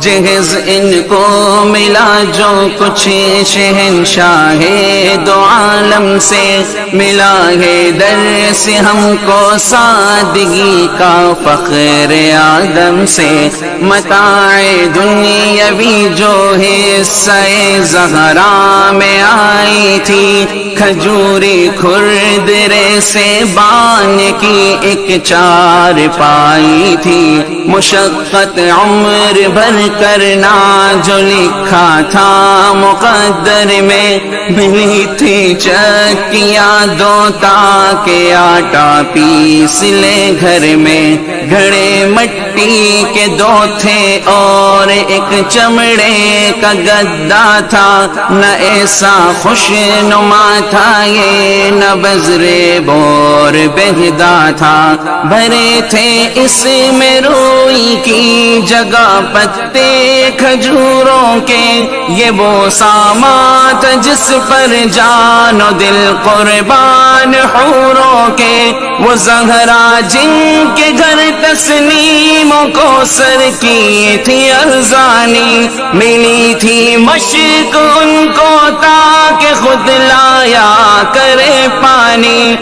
جہز ان کو ملا جو کچھ شہنشاہ دو عالم سے ملا ہے، درس ہم کو سادگی کا فخر آدم سے، متاع دنیاوی جو حصہ زہرا میں آئی تھی، کھجوری کھردرے سے بان کی ایک چار پائی تھی، مشقت عمر بھر کرنا جو لکھا تھا مقدر میں، ملی تھی چکیاں دو تاکہ آٹا پیس لے گھر میں، گھڑے مٹی کے دو تھے اور ایک چمڑے کا گدا تھا، نہ ایسا خوش نما تھا یہ، نہ بذرے بور بہدا تھا، بھرے تھے اس میں روئی کی جگہ پتے کھجوروں کے، یہ وہ ساما تھا جس پر جان و دل قربان حوروں کے، وہ زہرا جن کے گھر تسنیم و کوثر کی تھی ارزانی، ملی تھی مشق ان کو تاکہ خود لایا کرے پانی۔